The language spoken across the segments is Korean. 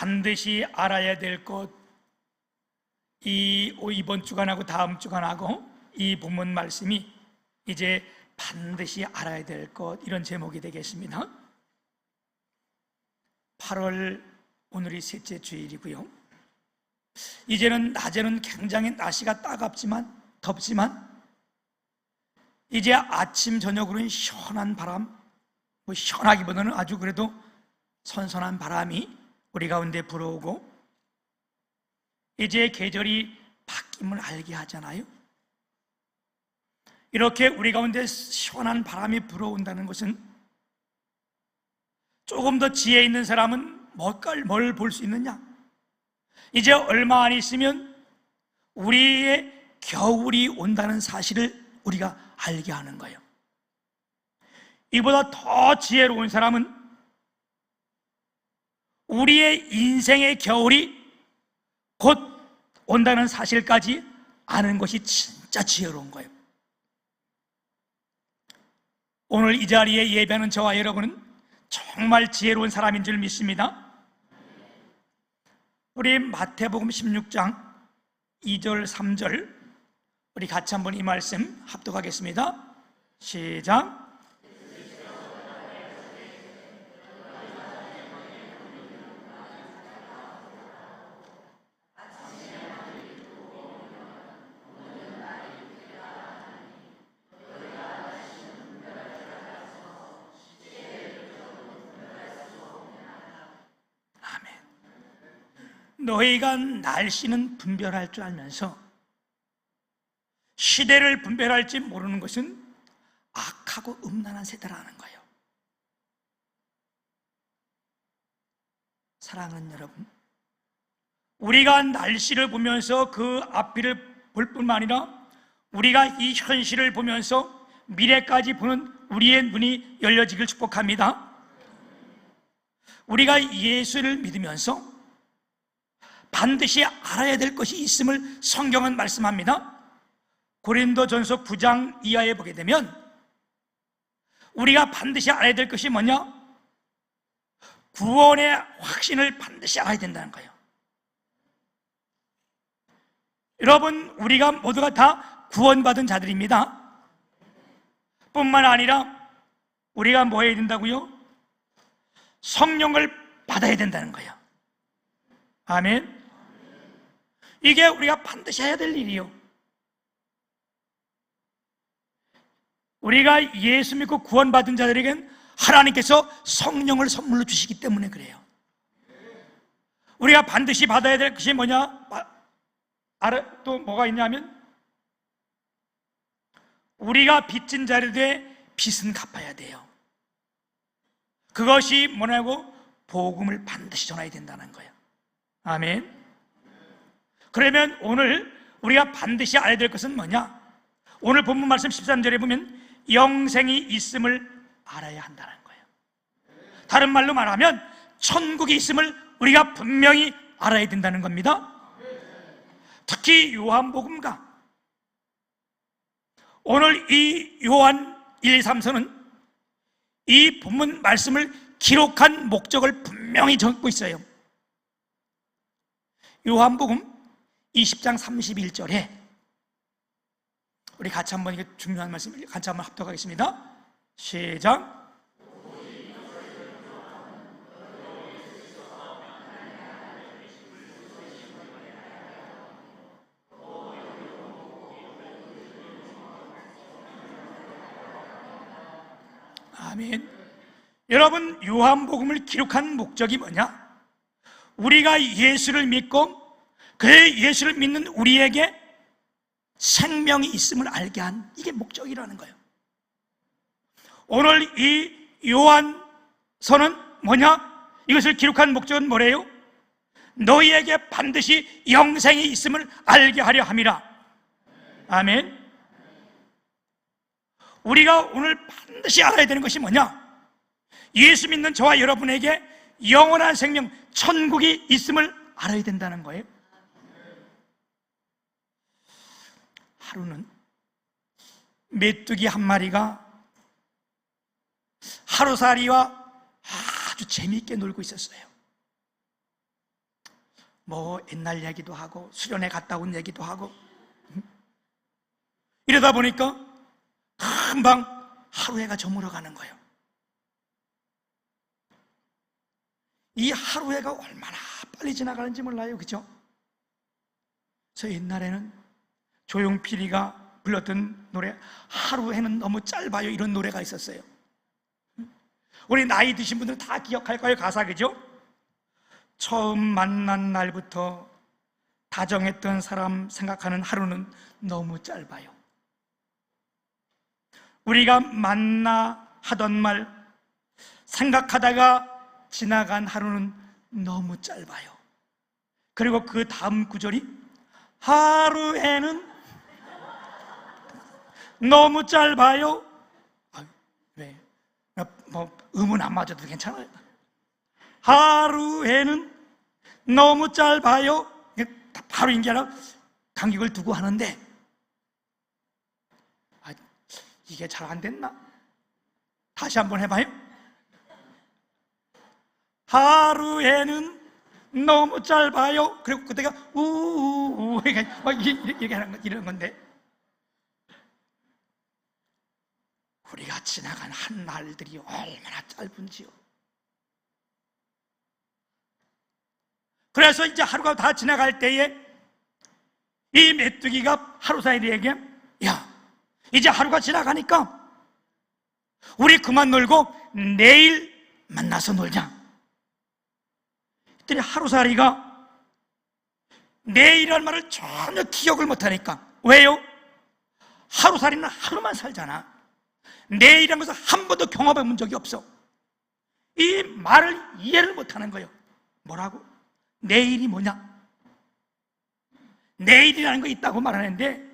반드시 알아야 될 것, 이번 주간하고 다음 주간하고 이 본문 말씀이 이제 반드시 알아야 될 것, 이런 제목이 되겠습니다. 8월 오늘이 셋째 주일이고요. 이제는 낮에는 굉장히 날씨가 따갑지만 덥지만 이제 아침 저녁으로는 시원한 바람, 시원하기보다는 아주 그래도 선선한 바람이 우리 가운데 불어오고 이제 계절이 바뀜을 알게 하잖아요. 이렇게 우리 가운데 시원한 바람이 불어온다는 것은 조금 더 지혜 있는 사람은 뭘 볼 수 있느냐? 이제 얼마 안 있으면 우리의 겨울이 온다는 사실을 우리가 알게 하는 거예요. 이보다 더 지혜로운 사람은 우리의 인생의 겨울이 곧 온다는 사실까지 아는 것이 진짜 지혜로운 거예요. 오늘 이 자리에 예배하는 저와 여러분은 정말 지혜로운 사람인 줄 믿습니다. 우리 마태복음 16장 2절 3절 우리 같이 한번 이 말씀 합독하겠습니다. 시작. 너희가 날씨는 분별할 줄 알면서 시대를 분별할지 모르는 것은 악하고 음란한 세대라는 거예요. 사랑하는 여러분, 우리가 날씨를 보면서 그 앞뒤를 볼 뿐만 아니라 우리가 이 현실을 보면서 미래까지 보는 우리의 눈이 열려지길 축복합니다. 우리가 예수를 믿으면서 반드시 알아야 될 것이 있음을 성경은 말씀합니다. 고린도전서 9장 이하에 보게 되면 우리가 반드시 알아야 될 것이 뭐냐? 구원의 확신을 반드시 알아야 된다는 거예요. 여러분, 우리가 모두가 다 구원받은 자들입니다. 뿐만 아니라 우리가 뭐 해야 된다고요? 성령을 받아야 된다는 거예요. 아멘. 이게 우리가 반드시 해야 될 일이요. 우리가 예수 믿고 구원받은 자들에겐 하나님께서 성령을 선물로 주시기 때문에 그래요. 우리가 반드시 받아야 될 것이 뭐냐? 또 뭐가 있냐면 우리가 빚진 자를 돼 빚은 갚아야 돼요. 그것이 뭐냐고? 복음을 반드시 전해야 된다는 거예요. 아멘. 그러면 오늘 우리가 반드시 알아야 될 것은 뭐냐? 오늘 본문 말씀 13절에 보면 영생이 있음을 알아야 한다는 거예요. 다른 말로 말하면 천국이 있음을 우리가 분명히 알아야 된다는 겁니다. 특히 요한복음가, 오늘 이 요한 1, 3서는 이 본문 말씀을 기록한 목적을 분명히 적고 있어요. 요한복음 20장 31절에 우리 같이 한번, 이게 중요한 말씀, 같이 한번 합독하겠습니다. 시작. 아멘. 여러분, 요한복음을 기록한 목적이 뭐냐? 우리가 예수를 믿고 그 예수를 믿는 우리에게 생명이 있음을 알게 한, 이게 목적이라는 거예요. 오늘 이 요한서는 뭐냐? 이것을 기록한 목적은 뭐래요? 너희에게 반드시 영생이 있음을 알게 하려 함이라. 아멘. 우리가 오늘 반드시 알아야 되는 것이 뭐냐? 예수 믿는 저와 여러분에게 영원한 생명, 천국이 있음을 알아야 된다는 거예요. 하루는 메뚜기 한 마리가 하루살이와 아주 재미있게 놀고 있었어요. 뭐 옛날 얘기도 하고 수련회 갔다 온 얘기도 하고 이러다 보니까 금방 하루해가 저물어가는 거예요. 이 하루해가 얼마나 빨리 지나가는지 몰라요, 그죠? 저 옛날에는 조용필이가 불렀던 노래 하루해는 너무 짧아요, 이런 노래가 있었어요. 우리 나이 드신 분들은 다 기억할 거예요, 가사, 그죠? 처음 만난 날부터 다정했던 사람 생각하는 하루는 너무 짧아요. 우리가 만나 하던 말 생각하다가 지나간 하루는 너무 짧아요. 그리고 그 다음 구절이 하루에는 너무 짧아요. 왜? 뭐 음은 안 맞아도 괜찮아요. 하루에는 너무 짧아요. 바로 인게 아니라 간격을 두고 하는데 이게 잘 안 됐나? 다시 한번 해봐요. 하루에는 너무 짧아요. 그리고 그때가 우우우 막 이렇게 하는 이런 건데, 우리가 지나간 한 날들이 얼마나 짧은지요. 그래서 이제 하루가 다 지나갈 때에 이 메뚜기가 하루살이에게 야, 이제 하루가 지나가니까 우리 그만 놀고 내일 만나서 놀자. 그랬더니 하루살이가 내일이라는 말을 전혀 기억을 못하니까. 왜요? 하루살이는 하루만 살잖아. 내일이라는 것을 한 번도 경험해 본 적이 없어. 이 말을 이해를 못하는 거예요. 뭐라고? 내일이 뭐냐? 내일이라는 거 있다고 말하는데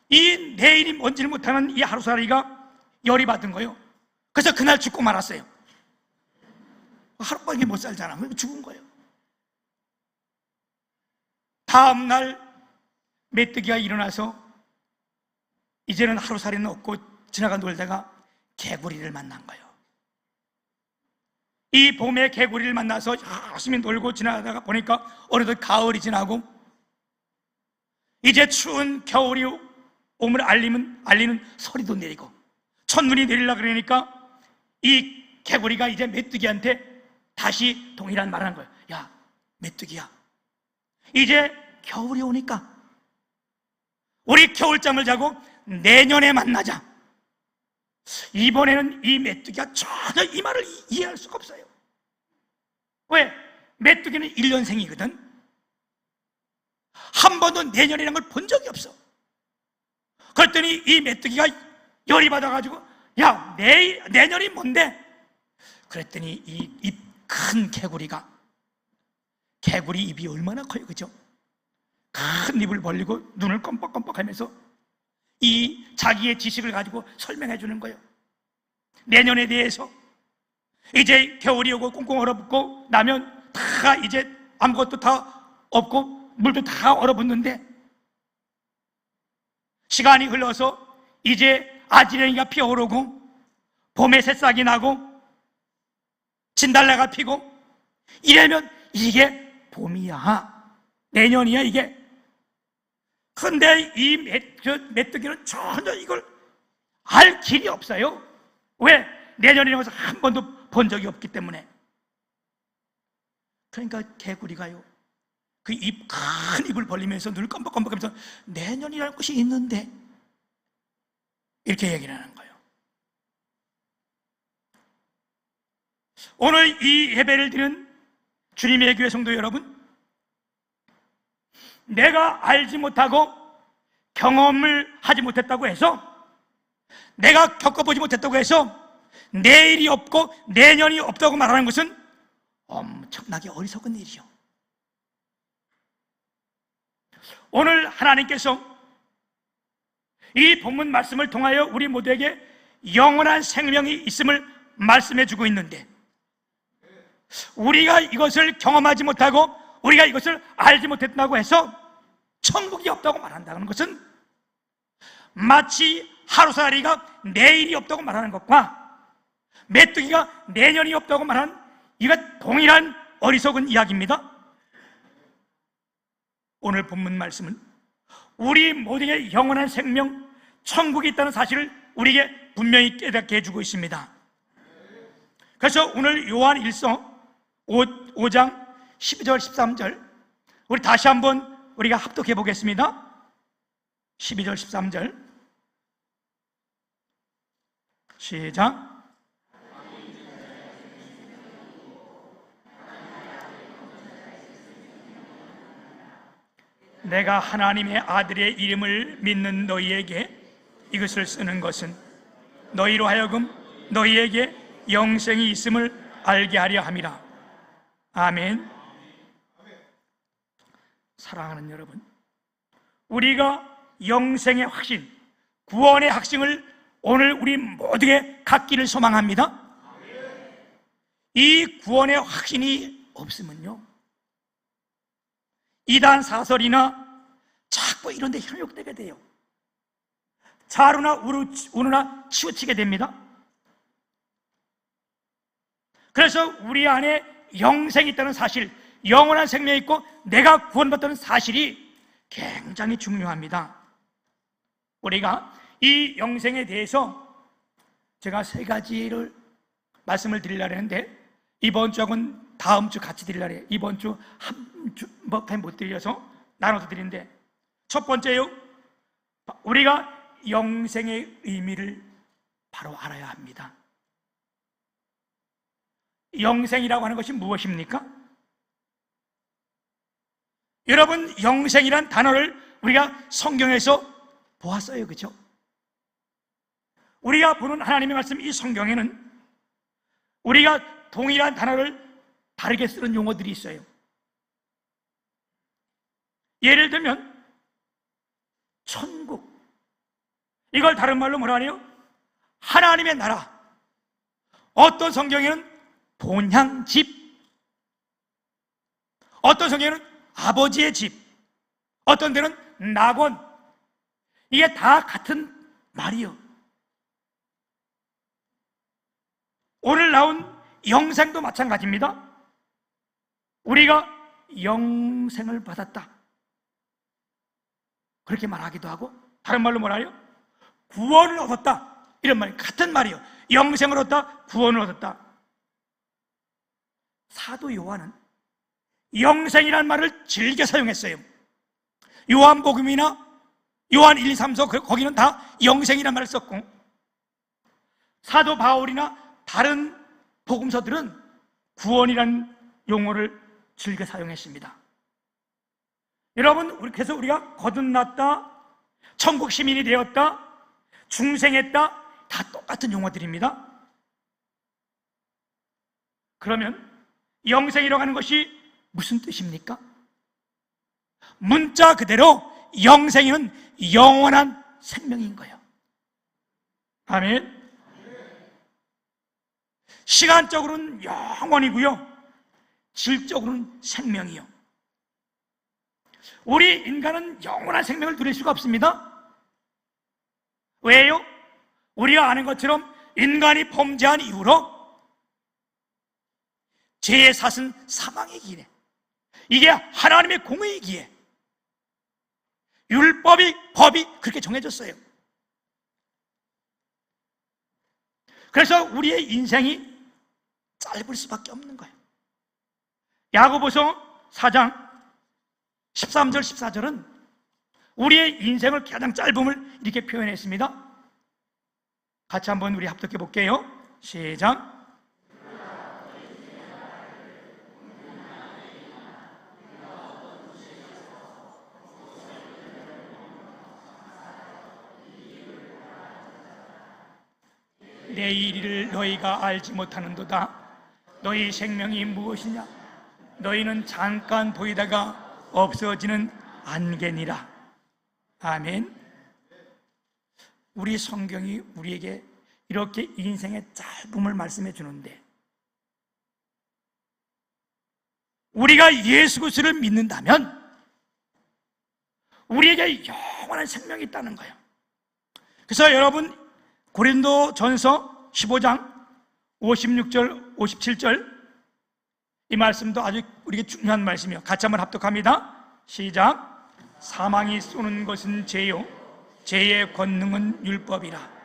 이 내일이 뭔지를 못하는 이 하루살이가 열이 받은 거예요. 그래서 그날 죽고 말았어요. 하루밖에 못 살잖아. 죽은 거예요. 다음 날 메뚜기가 일어나서 이제는 하루살이는 없고 지나가 놀다가 개구리를 만난 거예요. 이 봄에 개구리를 만나서 열심히 놀고 지나가다가 보니까 어느덧 가을이 지나고 이제 추운 겨울이 옴을 알리는 소리도 내리고 첫눈이 내리려고 그러니까 이 개구리가 이제 메뚜기한테 다시 동일한 말을 한 거예요. 야, 메뚜기야, 이제 겨울이 오니까 우리 겨울잠을 자고 내년에 만나자. 이번에는 이 메뚜기가 전혀 이 말을 이해할 수가 없어요. 왜? 메뚜기는 1년생이거든. 한 번도 내년이라는 걸 본 적이 없어. 그랬더니 이 메뚜기가 열이 받아가지고 야, 내년이 뭔데? 그랬더니 이 입 큰 개구리 입이 얼마나 커요, 그죠? 큰 입을 벌리고 눈을 껌뻑껌뻑하면서 이 자기의 지식을 가지고 설명해 주는 거예요. 내년에 대해서. 이제 겨울이 오고 꽁꽁 얼어붙고 나면 다 이제 아무것도 다 없고 물도 다 얼어붙는데 시간이 흘러서 이제 아지랭이가 피어오르고 봄에 새싹이 나고 진달래가 피고 이러면 이게 봄이야, 내년이야 이게. 근데 이 메뚜기는 전혀 이걸 알 길이 없어요. 왜? 내년이라는 것을 한 번도 본 적이 없기 때문에. 그러니까 개구리가요, 그 큰 입을 벌리면서 눈을 껌뻑껌뻑하면서 내년이라는 것이 있는데 이렇게 얘기를 하는 거예요. 오늘 이 예배를 드리는 주님의 교회 성도 여러분, 내가 알지 못하고 경험을 하지 못했다고 해서, 내가 겪어보지 못했다고 해서 내일이 없고 내년이 없다고 말하는 것은 엄청나게 어리석은 일이죠. 오늘 하나님께서 이 본문 말씀을 통하여 우리 모두에게 영원한 생명이 있음을 말씀해 주고 있는데, 우리가 이것을 경험하지 못하고 우리가 이것을 알지 못했다고 해서 천국이 없다고 말한다는 것은 마치 하루살이가 내일이 없다고 말하는 것과 메뚜기가 내년이 없다고 말하는 이가 동일한 어리석은 이야기입니다. 오늘 본문 말씀은 우리 모두에게 영원한 생명, 천국이 있다는 사실을 우리에게 분명히 깨닫게 해주고 있습니다. 그래서 오늘 요한 1서 5장 12절 13절 우리 다시 한번 우리가 합독해 보겠습니다. 12절 13절 시작. 내가 하나님의 아들의 이름을 믿는 너희에게 이것을 쓰는 것은 너희로 하여금 너희에게 영생이 있음을 알게 하려 함이라. 아멘. 사랑하는 여러분, 우리가 영생의 확신, 구원의 확신을 오늘 우리 모두에게 갖기를 소망합니다. 이 구원의 확신이 없으면요, 이단 사설이나 자꾸 이런 데 현혹되게 돼요. 자루나 우누나 치우치게 됩니다. 그래서 우리 안에 영생이 있다는 사실, 영원한 생명이 있고 내가 구원받다는 사실이 굉장히 중요합니다. 우리가 이 영생에 대해서 제가 3가지를 말씀을 드리려고 했는데 이번 주하고는 다음 주 같이 드리려고 해요. 이번 주 한 주밖에 못 드려서 나눠서 드리는데, 첫 번째요, 우리가 영생의 의미를 바로 알아야 합니다. 영생이라고 하는 것이 무엇입니까? 여러분, 영생이란 단어를 우리가 성경에서 보았어요, 그렇죠? 우리가 보는 하나님의 말씀, 이 성경에는 우리가 동일한 단어를 다르게 쓰는 용어들이 있어요. 예를 들면 천국, 이걸 다른 말로 뭐라 하래요? 하나님의 나라. 어떤 성경에는 본향집, 어떤 성경에는 아버지의 집, 어떤 데는 낙원. 이게 다 같은 말이요. 오늘 나온 영생도 마찬가지입니다. 우리가 영생을 받았다, 그렇게 말하기도 하고, 다른 말로 뭐라 해요? 구원을 얻었다, 이런 말이 같은 말이요. 영생을 얻었다, 구원을 얻었다. 사도 요한은 영생이라는 말을 즐겨 사용했어요. 요한복음이나 요한 1, 2, 3, 4 거기는 다 영생이라는 말을 썼고, 사도 바울이나 다른 복음서들은 구원이라는 용어를 즐겨 사용했습니다. 여러분, 그래서 우리가 거듭났다, 천국 시민이 되었다, 중생했다, 다 똑같은 용어들입니다. 그러면 영생이라고 하는 것이 무슨 뜻입니까? 문자 그대로 영생은 영원한 생명인 거예요. 아멘. 시간적으로는 영원이고요, 질적으로는 생명이요. 우리 인간은 영원한 생명을 누릴 수가 없습니다. 왜요? 우리가 아는 것처럼 인간이 범죄한 이후로 죄의 삭은 사망이기에, 이게 하나님의 공의이기에 법이 그렇게 정해졌어요. 그래서 우리의 인생이 짧을 수밖에 없는 거예요. 야고보서 4장 13절 14절은 우리의 인생을 가장 짧음을 이렇게 표현했습니다. 같이 한번 우리 합독해 볼게요. 시작. 내일을 너희가 알지 못하는도다. 너희 생명이 무엇이냐? 너희는 잠깐 보이다가 없어지는 안개니라. 아멘. 우리 성경이 우리에게 이렇게 인생의 짧음을 말씀해 주는데, 우리가 예수 그리스도를 믿는다면 우리에게 영원한 생명이 있다는 거예요. 그래서 여러분, 고린도전서 15장 56절 57절 이 말씀도 아주 우리에게 중요한 말씀이에요. 같이 한번 합독합니다. 시작. 사망이 쏘는 것은 죄요 죄의 권능은 율법이라.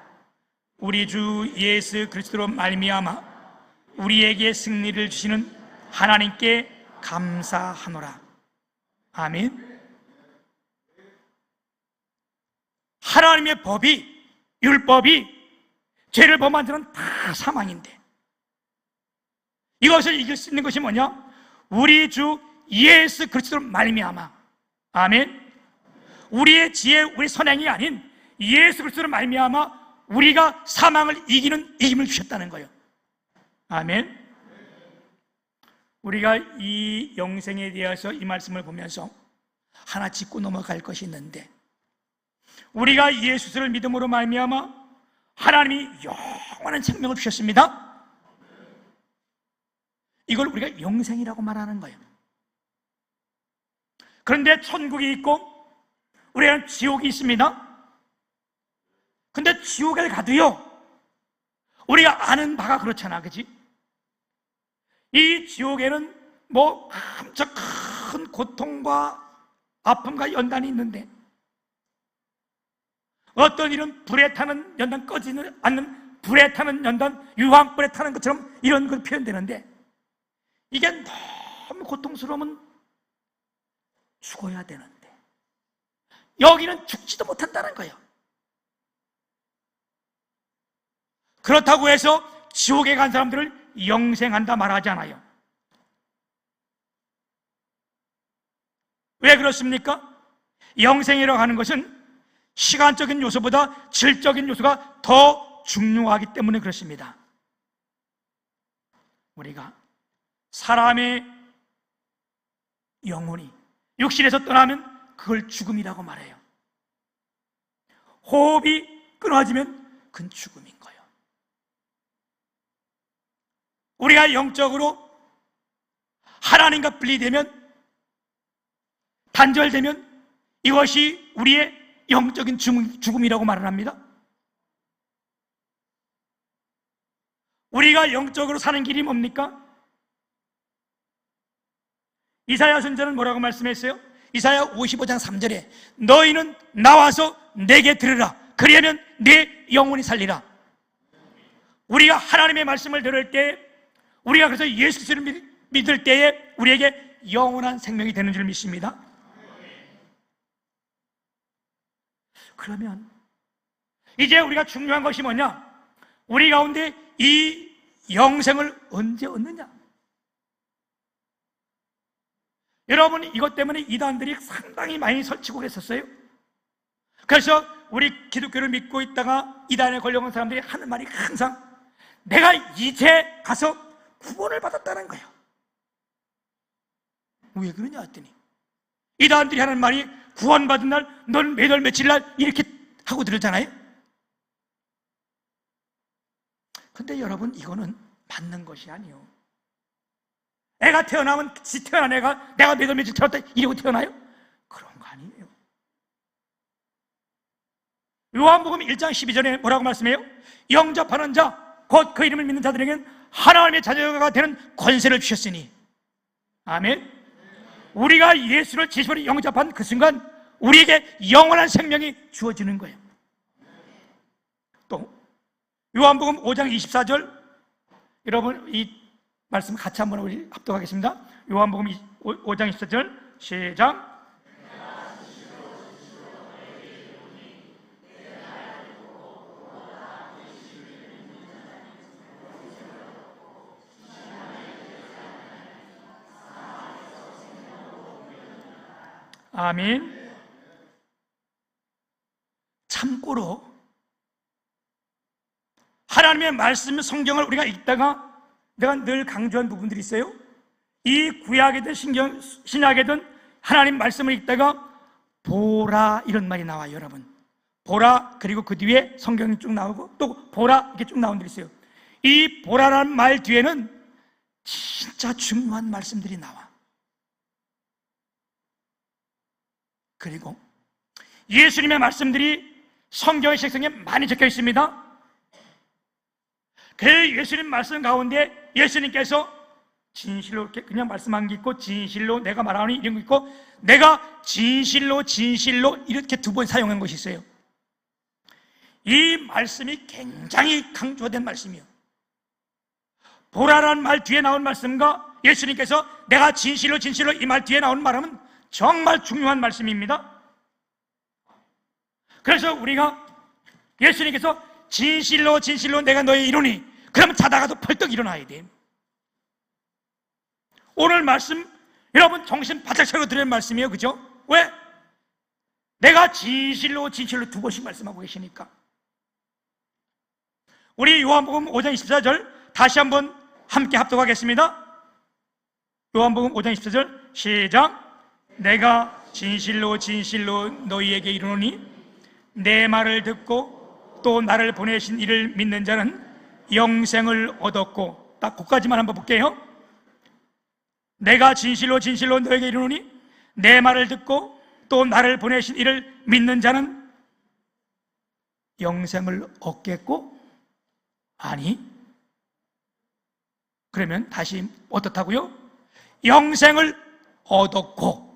우리 주 예수 그리스도로 말미암아 우리에게 승리를 주시는 하나님께 감사하노라. 아멘. 하나님의 법이, 율법이 죄를 범한 자는 다 사망인데, 이것을 이길 수 있는 것이 뭐냐? 우리 주 예수 그리스도로 말미암아. 아멘. 우리의 지혜, 우리 선행이 아닌 예수 그리스도로 말미암아 우리가 사망을 이기는 이김을 주셨다는 거예요. 아멘. 우리가 이 영생에 대해서 이 말씀을 보면서 하나 짚고 넘어갈 것이 있는데, 우리가 예수를 믿음으로 말미암아 하나님이 영원한 생명을 주셨습니다. 이걸 우리가 영생이라고 말하는 거예요. 그런데 천국이 있고 우리는 지옥이 있습니다. 근데 지옥에 가도요, 우리가 아는 바가 그렇잖아, 그치? 이 지옥에는 뭐 엄청 큰 고통과 아픔과 연단이 있는데, 어떤 일은 불에 타는 연단, 꺼지는 않는 불에 타는 연단, 유황불에 타는 것처럼 이런 걸 표현되는데, 이게 너무 고통스러우면 죽어야 되는데 여기는 죽지도 못한다는 거예요. 그렇다고 해서 지옥에 간 사람들을 영생한다 말하지 않아요. 왜 그렇습니까? 영생이라고 하는 것은 시간적인 요소보다 질적인 요소가 더 중요하기 때문에 그렇습니다. 우리가 사람의 영혼이 육신에서 떠나면 그걸 죽음이라고 말해요. 호흡이 끊어지면 그건 죽음인 거예요. 우리가 영적으로 하나님과 분리되면, 단절되면 이것이 우리의 영적인 죽음이라고 말을 합니다. 우리가 영적으로 사는 길이 뭡니까? 이사야 선지자는 뭐라고 말씀했어요? 이사야 55장 3절에 너희는 나와서 내게 들으라. 그리하면 내 영혼이 살리라. 우리가 하나님의 말씀을 들을 때, 우리가 그래서 예수 그리스도를 믿을 때에 우리에게 영원한 생명이 되는 줄 믿습니다. 그러면 이제 우리가 중요한 것이 뭐냐? 우리 가운데 이 영생을 언제 얻느냐? 여러분, 이것 때문에 이단들이 상당히 많이 설치고 그랬었어요. 그래서 우리 기독교를 믿고 있다가 이단에 걸려온 사람들이 하는 말이 항상 내가 이제 가서 구원을 받았다는 거예요. 왜 그러냐 했더니 이단들이 하는 말이 구원받은 날 넌 매달 며칠 날 이렇게 하고 들었잖아요. 근데 여러분, 이거는 맞는 것이 아니에요. 애가 태어나면 태어난 애가 내가 매달 며칠 태어났다 이러고 태어나요? 그런 거 아니에요. 요한복음 1장 12절에 뭐라고 말씀해요? 영접하는 자, 곧 그 이름을 믿는 자들에게는 하나님의 자녀가 되는 권세를 주셨으니. 아멘. 우리가 예수를 지식으로 영접한 그 순간 우리에게 영원한 생명이 주어지는 거예요. 또 요한복음 5장 24절, 여러분 이 말씀 같이 한번 우리 합독하겠습니다. 요한복음 5장 24절 시작. 아멘. 참고로 하나님의 말씀, 성경을 우리가 읽다가 내가 늘 강조한 부분들이 있어요. 이 구약이든 신약이든 하나님 말씀을 읽다가 보라 이런 말이 나와요. 여러분, 보라, 그리고 그 뒤에 성경이 쭉 나오고 또 보라 이렇게 쭉 나온 들이 있어요. 이 보라라는 말 뒤에는 진짜 중요한 말씀들이 나와. 그리고 예수님의 말씀들이 성경의 책상에 많이 적혀 있습니다. 그 예수님 말씀 가운데 예수님께서 진실로 이렇게 그냥 말씀한 게 있고, 진실로 내가 말하니 이런 거 있고, 내가 진실로 이렇게 두 번 사용한 것이 있어요. 이 말씀이 굉장히 강조된 말씀이에요. 보라라는 말 뒤에 나온 말씀과 예수님께서 내가 진실로 이 말 뒤에 나온 말은 정말 중요한 말씀입니다. 그래서 우리가 예수님께서 진실로 내가 너의 이루니, 그러면 자다가도 벌떡 일어나야 돼. 오늘 말씀 여러분 정신 바짝 차리고 들은 말씀이에요. 그죠? 왜? 내가 진실로 두 번씩 말씀하고 계시니까. 우리 요한복음 5장 24절 다시 한번 함께 합독하겠습니다. 요한복음 5장 24절 시작. 내가 진실로 너희에게 이르노니 내 말을 듣고 또 나를 보내신 이를 믿는 자는 영생을 얻었고, 딱 거기까지만 한번 볼게요. 내가 진실로 너에게 이르노니 내 말을 듣고 또 나를 보내신 이를 믿는 자는 영생을 얻겠고, 아니, 그러면 다시 어떻다고요? 영생을 얻었고.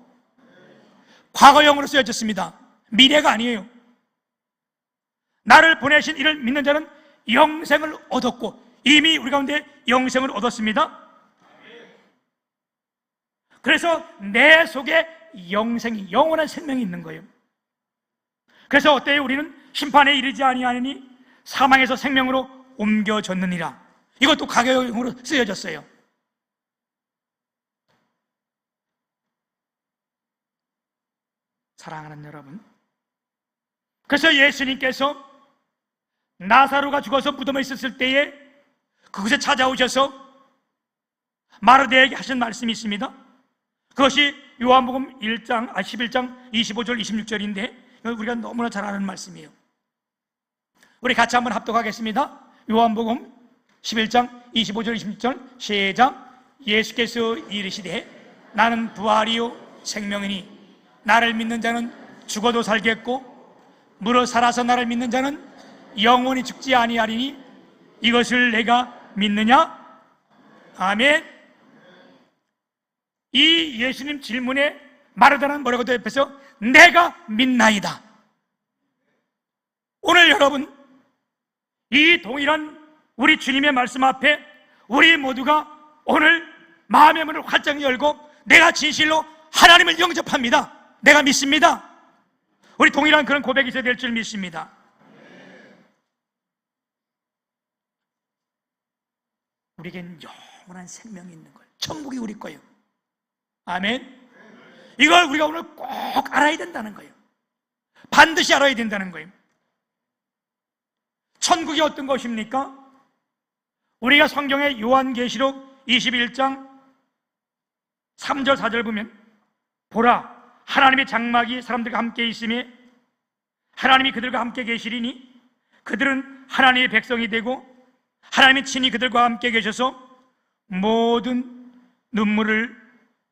과거형으로 쓰여졌습니다. 미래가 아니에요. 나를 보내신 이를 믿는 자는 영생을 얻었고, 이미 우리 가운데 영생을 얻었습니다. 그래서 내 속에 영생이, 영원한 생명이 있는 거예요. 그래서 어때요? 우리는 심판에 이르지 아니하니 사망에서 생명으로 옮겨졌느니라. 이것도 과거형으로 쓰여졌어요. 사랑하는 여러분, 그래서 예수님께서 나사로가 죽어서 무덤에 있었을 때에 그곳에 찾아오셔서 마르다에게 하신 말씀이 있습니다. 그것이 요한복음 11장 25절 26절인데 우리가 너무나 잘 아는 말씀이에요. 우리 같이 한번 합독하겠습니다. 요한복음 11장 25절 26절 시작. 예수께서 이르시되 나는 부활이요 생명이니 나를 믿는 자는 죽어도 살겠고 무릇 살아서 나를 믿는 자는 영원히 죽지 아니하리니 이것을 내가 믿느냐? 아멘. 이 예수님 질문에 마르다는 뭐라고 대답해서 내가 믿나이다. 오늘 여러분, 이 동일한 우리 주님의 말씀 앞에 우리 모두가 오늘 마음의 문을 활짝 열고 내가 진실로 하나님을 영접합니다. 내가 믿습니다. 우리 동일한 그런 고백이 있어야 될 줄 믿습니다. 우리에겐 영원한 생명이 있는 거예요. 천국이 우리 거예요. 아멘. 이걸 우리가 오늘 꼭 알아야 된다는 거예요. 반드시 알아야 된다는 거예요. 천국이 어떤 것입니까? 우리가 성경의 요한계시록 21장 3절 4절 보면 보라 하나님의 장막이 사람들과 함께 있으며 하나님이 그들과 함께 계시리니 그들은 하나님의 백성이 되고 하나님이 친히 그들과 함께 계셔서 모든 눈물을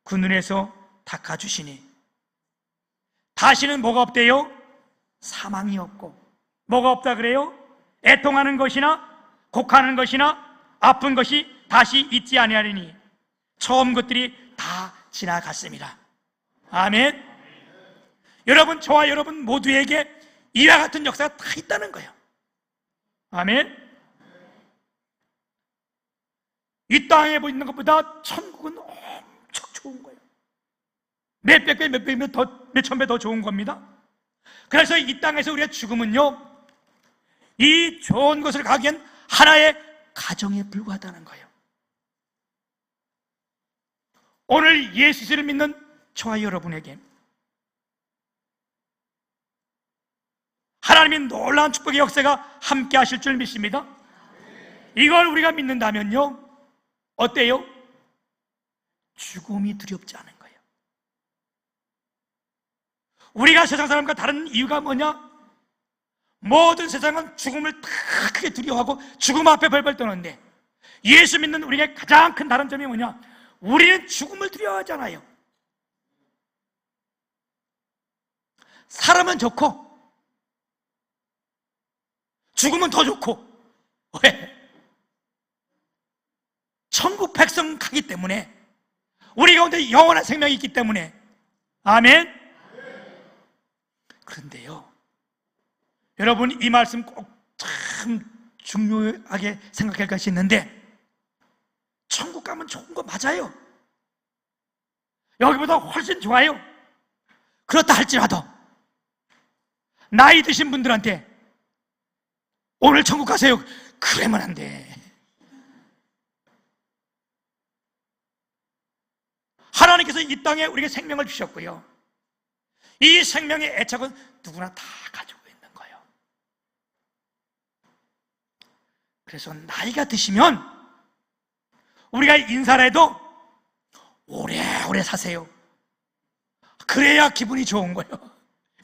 그 눈에서 닦아주시니 다시는 뭐가 없대요? 사망이 없고. 뭐가 없다 그래요? 애통하는 것이나 곡하는 것이나 아픈 것이 다시 있지 아니하리니 처음 것들이 다 지나갔습니다. 아멘. 여러분, 저와 여러분 모두에게 이와 같은 역사가 다 있다는 거예요. 아멘. 이 땅에 보이는 것보다 천국은 엄청 좋은 거예요. 몇백 배, 몇천 배 더 좋은 겁니다. 그래서 이 땅에서 우리가 죽으면요, 이 좋은 곳을 가기엔 하나의 가정에 불과하다는 거예요. 오늘 예수를 믿는 저와 여러분에게 하나님의 놀라운 축복의 역사가 함께 하실 줄 믿습니다. 이걸 우리가 믿는다면요, 어때요? 죽음이 두렵지 않은 거예요. 우리가 세상 사람과 다른 이유가 뭐냐? 모든 세상은 죽음을 다 크게 두려워하고 죽음 앞에 벌벌 떠는데 예수 믿는 우리에게 가장 큰 다른 점이 뭐냐? 우리는 죽음을 두려워하잖아요. 사람은 좋고 죽음은 더 좋고. 왜? 천국 백성 가기 때문에, 우리 가운데 영원한 생명이 있기 때문에. 아멘. 그런데요, 여러분, 이 말씀 꼭 참 중요하게 생각할 것이 있는데, 천국 가면 좋은 거 맞아요. 여기보다 훨씬 좋아요. 그렇다 할지라도 나이 드신 분들한테 오늘 천국 가세요, 그러면 안 돼. 하나님께서 이 땅에 우리에게 생명을 주셨고요, 이 생명의 애착은 누구나 다 가지고 있는 거예요. 그래서 나이가 드시면 우리가 인사를 해도 오래오래 사세요. 그래야 기분이 좋은 거예요,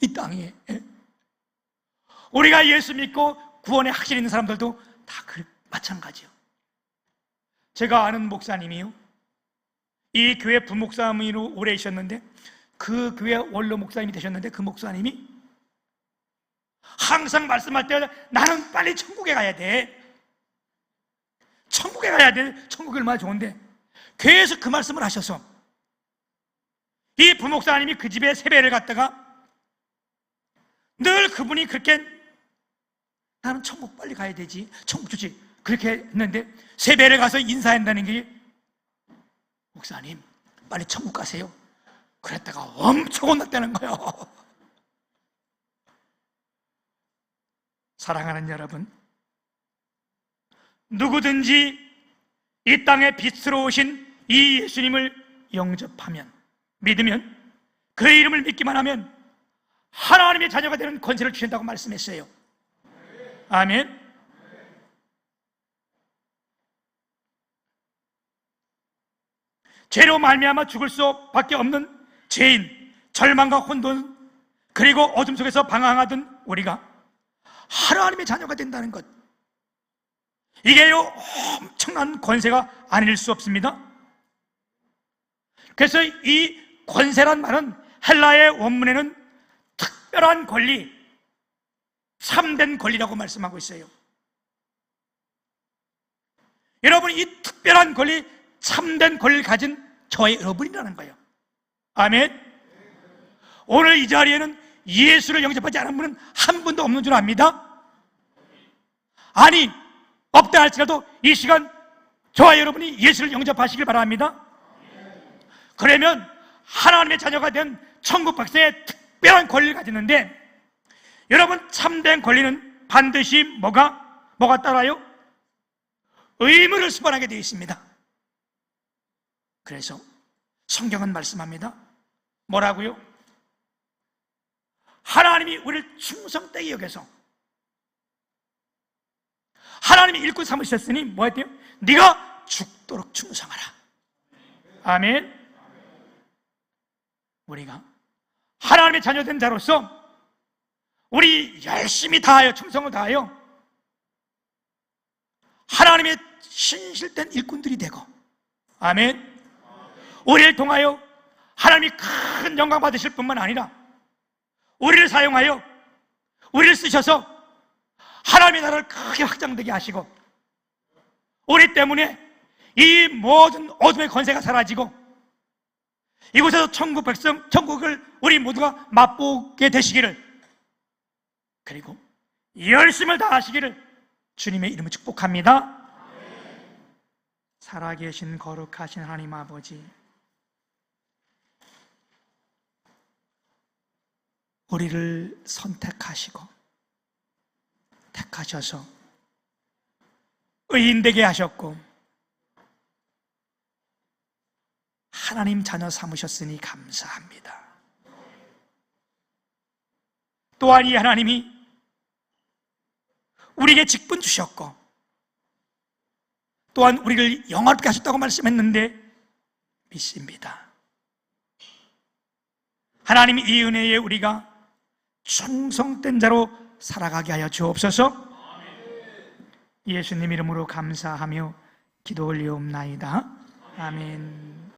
이 땅에. 우리가 예수 믿고 구원에 확신 있는 사람들도 다 마찬가지요. 제가 아는 목사님이요, 이 교회 부목사님으로 오래 있었는데, 그 교회 원로 목사님이 되셨는데, 그 목사님이 항상 말씀할 때 나는 빨리 천국에 가야 돼, 천국에 가야 돼, 천국이 얼마나 좋은데, 교회에서 그 말씀을 하셔서 이 부목사님이 그 집에 세배를 갔다가 늘 그분이 그렇게 나는 천국 빨리 가야 되지, 천국 주지, 그렇게 했는데 세배를 가서 인사한다는 게 목사님 빨리 천국 가세요, 그랬다가 엄청 혼났다는 거예요. 사랑하는 여러분, 누구든지 이 땅에 빛으로 오신 이 예수님을 영접하면, 믿으면, 그의 이름을 믿기만 하면 하나님의 자녀가 되는 권세를 주신다고 말씀했어요. 아멘. 죄로 말미암아 죽을 수밖에 없는 죄인, 절망과 혼돈, 그리고 어둠 속에서 방황하던 우리가 하나님의 자녀가 된다는 것, 이게요 엄청난 권세가 아닐 수 없습니다. 그래서 이 권세란 말은 헬라의 원문에는 특별한 권리, 참된 권리라고 말씀하고 있어요. 여러분, 이 특별한 권리, 참된 권리를 가진 저의 여러분이라는 거예요. 아멘. 오늘 이 자리에는 예수를 영접하지 않은 분은 한 분도 없는 줄 압니다. 아니, 없다 할지라도 이 시간 저와 여러분이 예수를 영접하시길 바랍니다. 그러면 하나님의 자녀가 된 천국 백성의 특별한 권리를 가지는데, 여러분, 참된 권리는 반드시 뭐가 따라요? 의무를 수반하게 되어 있습니다. 그래서 성경은 말씀합니다. 뭐라고요? 하나님이 우리를 충성되게 여겨서 하나님이 일꾼 삼으셨으니 뭐 했대요? 네가 죽도록 충성하라. 아멘. 우리가 하나님의 자녀된 자로서 우리 열심히 다하여, 충성을 다하여 하나님의 신실된 일꾼들이 되고, 아멘, 우리를 통하여 하나님이 큰 영광 받으실 뿐만 아니라 우리를 사용하여 우리를 쓰셔서 하나님의 나라를 크게 확장되게 하시고, 우리 때문에 이 모든 어둠의 권세가 사라지고 이곳에서 천국 백성, 천국을 우리 모두가 맛보게 되시기를, 그리고 열심을 다하시기를 주님의 이름으로 축복합니다. 살아계신 거룩하신 하나님 아버지, 우리를 선택하시고 택하셔서 의인되게 하셨고 하나님 자녀 삼으셨으니 감사합니다. 또한 이 하나님이 우리에게 직분 주셨고 또한 우리를 영화롭게 하셨다고 말씀했는데 믿습니다. 하나님, 이 은혜에 우리가 충성된 자로 살아가게 하여 주옵소서. 예수님 이름으로 감사하며 기도 올리옵나이다. 아멘.